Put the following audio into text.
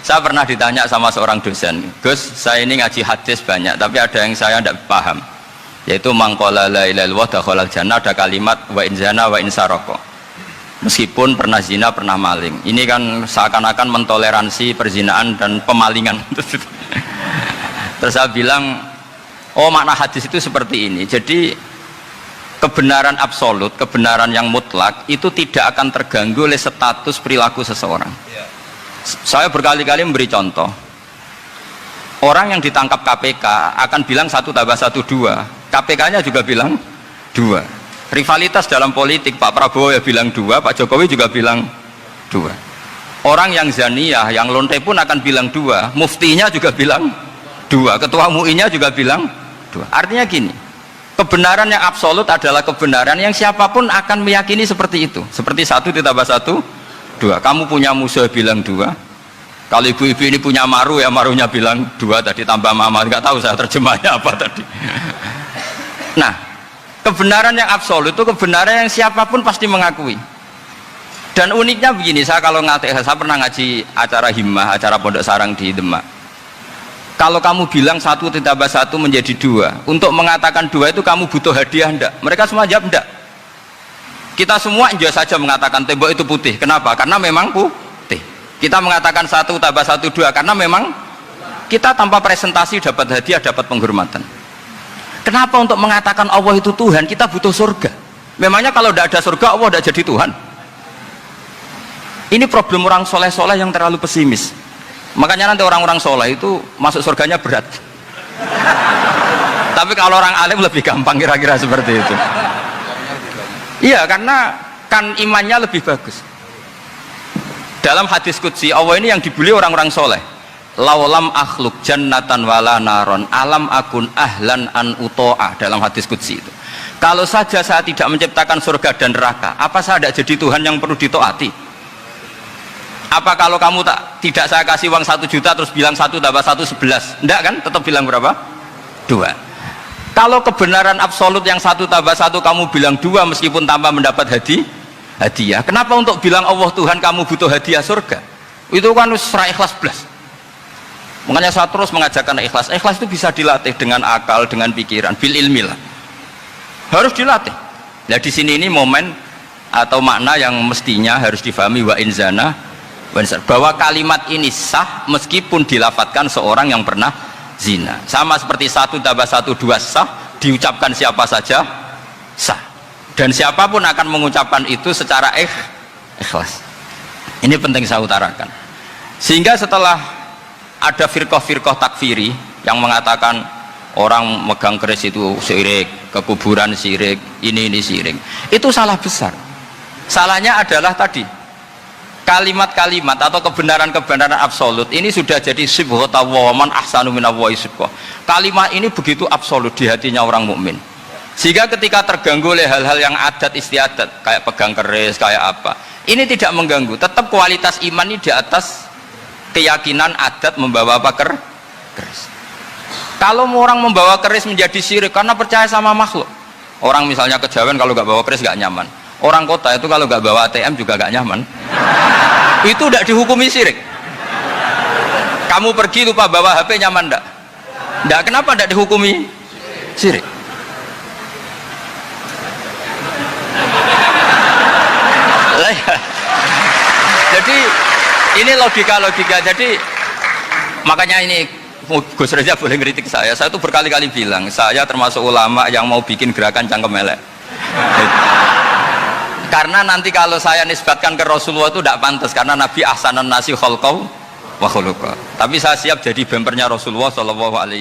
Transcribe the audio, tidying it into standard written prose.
Saya pernah ditanya sama seorang dosen, Gus, saya ini ngaji hadis banyak, tapi ada yang saya tidak paham, yaitu mangqala la ilaha illallah dakhalal jannah, ada kalimat wa in zana wa in saraka. Meskipun pernah zina, pernah maling. Ini kan seakan-akan mentoleransi perzinaan dan pemalingan. Terus saya bilang, oh makna hadis itu seperti ini. Jadi kebenaran absolut, kebenaran yang mutlak itu tidak akan terganggu oleh status perilaku seseorang. Saya berkali-kali memberi contoh. Orang yang ditangkap KPK akan bilang 1 tambah 1 2. KPK-nya juga bilang 2. Rivalitas dalam politik, Pak Prabowo ya bilang 2, Pak Jokowi juga bilang 2. Orang yang zaniyah, yang lonte pun akan bilang 2. Muftinya juga bilang 2. Ketua MUI-nya juga bilang 2. Artinya gini, kebenaran yang absolut adalah kebenaran yang siapapun akan meyakini seperti itu. Seperti 1 ditambah 1 2. Kamu punya musuh bilang 2. Kalau ibu-ibu ini punya maru, ya marunya bilang 2 tadi tambah mama. Nggak tahu saya terjemahnya apa tadi. Nah, kebenaran yang absolut itu kebenaran yang siapapun pasti mengakui. Dan uniknya begini, saya kalau saya pernah ngaji acara himmah, acara pondok sarang di Demak. Kalau kamu bilang 1 ditambah 1 menjadi 2, untuk mengatakan 2 itu kamu butuh hadiah enggak? Mereka semua jawab enggak. Kita semua enggak saja mengatakan tembok itu putih. Kenapa? Karena memang putih. Kita mengatakan 1 tambah 1 2 karena memang kita tanpa presentasi dapat hadiah, dapat penghormatan. Kenapa untuk mengatakan Allah itu Tuhan kita butuh surga? Memangnya kalau tidak ada surga Allah tidak jadi Tuhan? Ini problem orang soleh-soleh yang terlalu pesimis. Makanya nanti orang-orang soleh itu masuk surganya berat. Tapi kalau orang alim lebih gampang kira-kira seperti itu. Iya, karena kan imannya lebih bagus. Dalam hadis qudsi Allah ini yang dibuli orang-orang soleh. Laulam akhluk jannatan wala naron alam akun ahlan an uto'ah, dalam hadis qudsi itu. Kalau saja saya tidak menciptakan surga dan neraka, apa saya tidak jadi Tuhan yang perlu ditaati? Apa kalau kamu tidak saya kasih uang 1 juta terus bilang 1 tambah 1 11? Enggak kan? Tetap bilang berapa? 2. Kalau kebenaran absolut yang 1 tambah 1 kamu bilang 2 meskipun tanpa mendapat hadiah, kenapa untuk bilang Allah Tuhan kamu butuh hadiah surga? Itu kan serah ikhlas belas. Makanya saya terus mengajarkan ikhlas. Ikhlas itu bisa dilatih dengan akal, dengan pikiran, bil ilmi lah. Harus dilatih. Nah di sini ini momen atau makna yang mestinya harus difahami wa in zana bahwa kalimat ini sah meskipun dilafatkan seorang yang pernah zina. Sama seperti 1 tambah 1 2 sah, diucapkan siapa saja sah, dan siapapun akan mengucapkan itu secara ikhlas. Ini penting saya utarakan. Sehingga setelah ada firqah-firqah takfiri yang mengatakan orang megang keris itu syirik, ke kuburan syirik, ini syirik, itu salah besar. Salahnya adalah tadi kalimat-kalimat atau kebenaran-kebenaran absolut ini sudah jadi sibghata wa man ahsanu minallahi sibghah. Kalimat ini begitu absolut di hatinya orang mukmin, sehingga ketika terganggu oleh hal-hal yang adat istiadat kayak pegang keris, kayak apa, ini tidak mengganggu. Tetap kualitas iman ini di atas keyakinan adat membawa apa keris. Kalau orang membawa keris menjadi syirik karena percaya sama makhluk. Orang misalnya kejawen kalau nggak bawa keris nggak nyaman. Orang kota itu kalau nggak bawa ATM juga nggak nyaman. Itu tidak dihukumi syirik. Kamu pergi lupa bawa HP nyaman enggak? Enggak, kenapa tidak dihukumi syirik? Jadi ini logika. Jadi makanya ini Gus Reza boleh ngeritik saya tuh berkali-kali bilang saya termasuk ulama yang mau bikin gerakan cangkem elek. Karena nanti kalau saya nisbatkan ke Rasulullah itu tidak pantas, karena Nabi ahsanan nasi khalqau wa khuluqa. Tapi saya siap jadi bempernya Rasulullah sallallahu alaihi